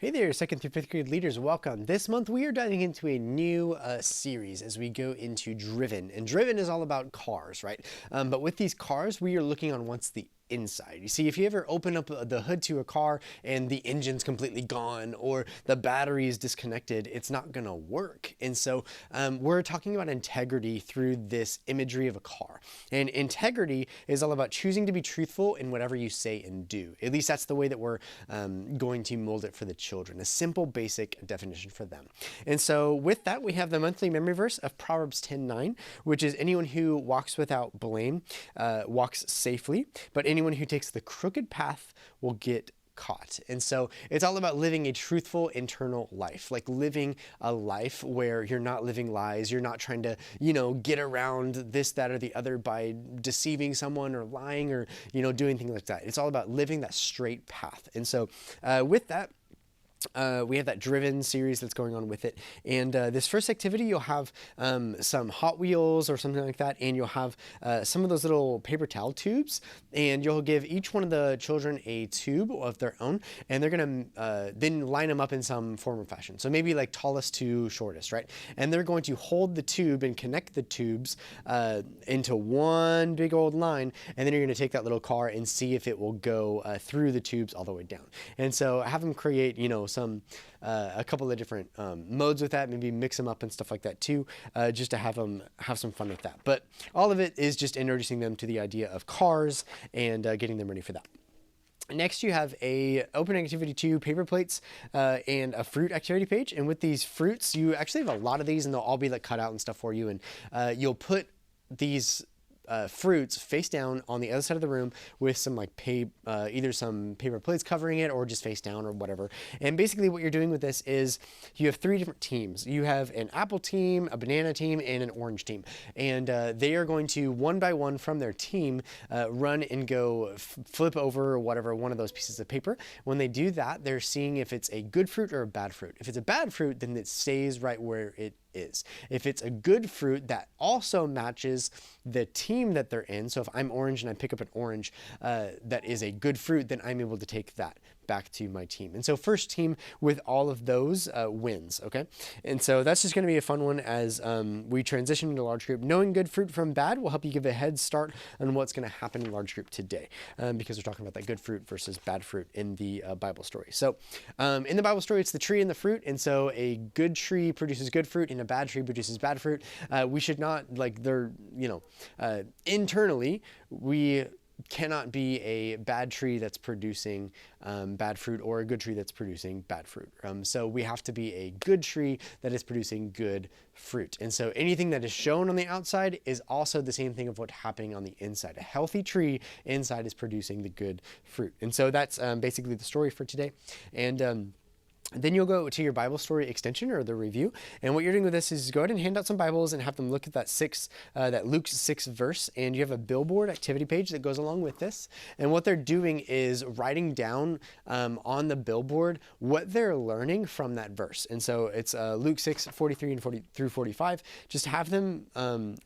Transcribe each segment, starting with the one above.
Hey there, 2nd through 5th grade leaders, welcome. This month we are diving into a new series as we go into Driven. And Driven is all about cars, right? But with these cars, we are looking on what's the inside. You see, if you ever open up the hood to a car and the engine's completely gone or the battery is disconnected, it's not gonna work. And so we're talking about integrity through this imagery of a car. And integrity is all about choosing to be truthful in whatever you say and do. At least that's the way that we're going to mold it for the children. A simple, basic definition for them. And so with that, we have the monthly memory verse of Proverbs 10:9, which is anyone who walks without blame walks safely, but anyone who takes the crooked path will get caught. And so it's all about living a truthful internal life, like living a life where you're not living lies, you're not trying to, get around this, that, or the other by deceiving someone or lying or, doing things like that. It's all about living that straight path. And so with that, we have that Driven series that's going on with it. And this first activity, you'll have some Hot Wheels or something like that, and you'll have some of those little paper towel tubes, and you'll give each one of the children a tube of their own, and they're going to then line them up in some form or fashion. So maybe like tallest to shortest, right? And they're going to hold the tube and connect the tubes into one big old line, and then you're going to take that little car and see if it will go through the tubes all the way down. And so have them create, a couple of different modes with that, maybe mix them up and stuff like that too, just to have them have some fun with that. But all of it is just introducing them to the idea of cars and getting them ready for that. Next, you have a open activity 2, paper plates, and a fruit activity page. And with these fruits, you actually have a lot of these, and they'll all be like cut out and stuff for you. And you'll put these fruits face down on the other side of the room with some like either some paper plates covering it or just face down or whatever. And basically what you're doing with this is you have 3 different teams. You have an apple team, a banana team, and an orange team. And they are going to one by one from their team run and go flip over or whatever one of those pieces of paper. When they do that, they're seeing if it's a good fruit or a bad fruit. If it's a bad fruit, then it stays right where it is. If it's a good fruit that also matches the team that they're in, so if I'm orange and I pick up an orange that is a good fruit, then I'm able to take that back to my team. And so first team with all of those wins, okay? And so that's just going to be a fun one as we transition into large group. Knowing good fruit from bad will help you give a head start on what's going to happen in large group today, because we're talking about that good fruit versus bad fruit in the Bible story. So in the Bible story, it's the tree and the fruit. And so a good tree produces good fruit and a bad tree produces bad fruit. We should not, internally, we cannot be a bad tree that's producing bad fruit or a good tree that's producing bad fruit. So we have to be a good tree that is producing good fruit. And so anything that is shown on the outside is also the same thing of what's happening on the inside. A healthy tree inside is producing the good fruit. And so that's basically the story for today. And then you'll go to your Bible story extension or the review. And what you're doing with this is go ahead and hand out some Bibles and have them look at that Luke 6 verse. And you have a billboard activity page that goes along with this. And what they're doing is writing down on the billboard what they're learning from that verse. And so it's Luke 6:43 and 40 through 45. Just have them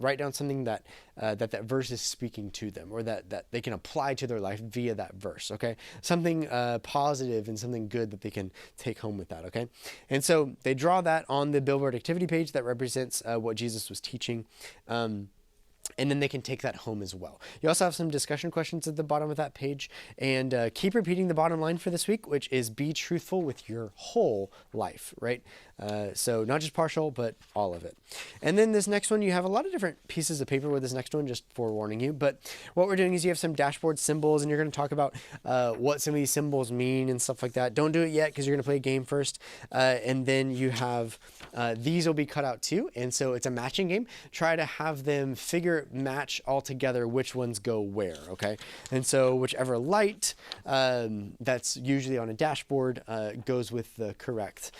write down something that verse is speaking to them, or that they can apply to their life via that verse, okay? Something positive and something good that they can take home with that, okay? And so they draw that on the billboard activity page that represents what Jesus was teaching. And then they can take that home as well. You also have some discussion questions at the bottom of that page. And keep repeating the bottom line for this week, which is be truthful with your whole life, right? So not just partial, but all of it. And then this next one, you have a lot of different pieces of paper with this next one, just forewarning you. But what we're doing is you have some dashboard symbols, and you're going to talk about what some of these symbols mean and stuff like that. Don't do it yet because you're going to play a game first. And then you have these will be cut out too. And so it's a matching game. Try to have them match all together which ones go where, okay? And so whichever light that's usually on a dashboard goes with the correct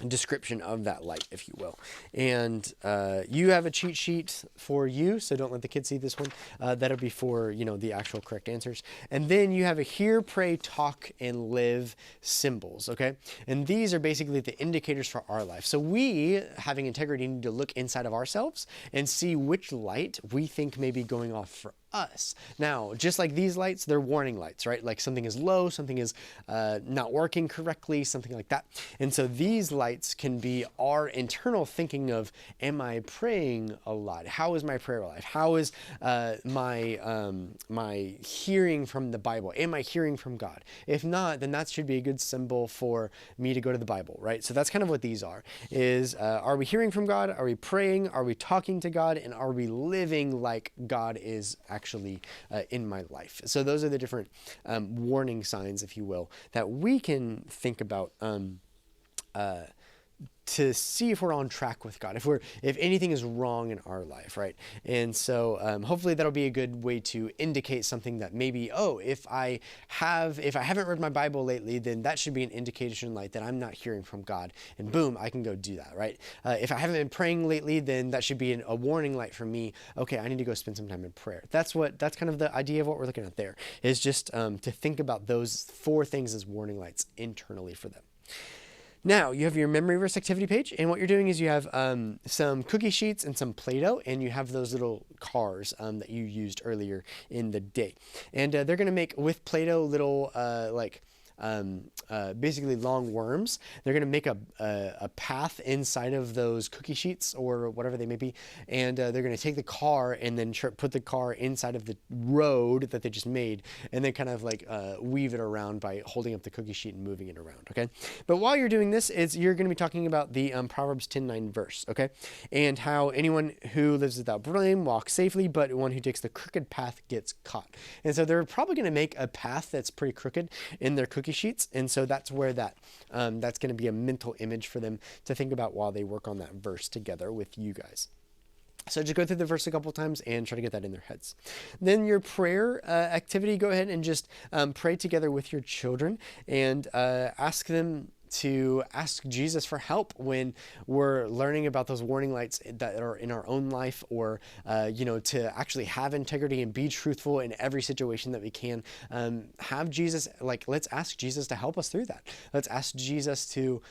description of that light, if you will. And you have a cheat sheet for you, so don't let the kids see this one. That'll be for, the actual correct answers. And then you have a hear, pray, talk, and live symbols, okay? And these are basically the indicators for our life. So we, having integrity, need to look inside of ourselves and see which light we think may be going off for us. Now, just like these lights, they're warning lights, right? Like something is low, something is not working correctly, something like that. And so these lights can be our internal thinking of, am I praying a lot? How is my prayer life? How is my hearing from the Bible? Am I hearing from God? If not, then that should be a good symbol for me to go to the Bible, right? So that's kind of what these are we hearing from God? Are we praying? Are we talking to God? And are we living like God is actually in my life? So those are the different warning signs, if you will, that we can think about to see if we're on track with God, if anything is wrong in our life, right? And so hopefully that'll be a good way to indicate something that maybe, if I haven't read my Bible lately, then that should be an indication light that I'm not hearing from God, and boom, I can go do that, right? If I haven't been praying lately, then that should be a warning light for me. Okay, I need to go spend some time in prayer. That's kind of the idea of what we're looking at there, is just to think about those 4 things as warning lights internally for them. Now, you have your memory verse activity page, and what you're doing is you have some cookie sheets and some Play-Doh, and you have those little cars that you used earlier in the day. And they're going to make, with Play-Doh, little basically long worms. They're going to make a path inside of those cookie sheets or whatever they may be, and they're going to take the car and then put the car inside of the road that they just made, and then kind of like weave it around by holding up the cookie sheet and moving it around, okay? But while you're doing this, you're going to be talking about the Proverbs 10:9 verse, okay? And how anyone who lives without blame walks safely, but one who takes the crooked path gets caught. And so they're probably going to make a path that's pretty crooked in their cookie sheets, and so that's where that's going to be a mental image for them to think about while they work on that verse together with you guys. So just go through the verse a couple times and try to get that in their heads. Then your prayer activity, go ahead and just pray together with your children and ask them to ask Jesus for help when we're learning about those warning lights that are in our own life, or to actually have integrity and be truthful in every situation that we can. Have Jesus, let's ask Jesus to help us through that. Let's ask Jesus to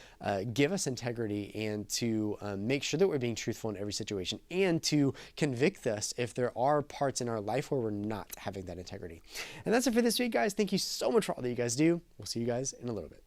give us integrity and to make sure that we're being truthful in every situation, and to convict us if there are parts in our life where we're not having that integrity. And that's it for this week, guys. Thank you so much for all that you guys do. We'll see you guys in a little bit.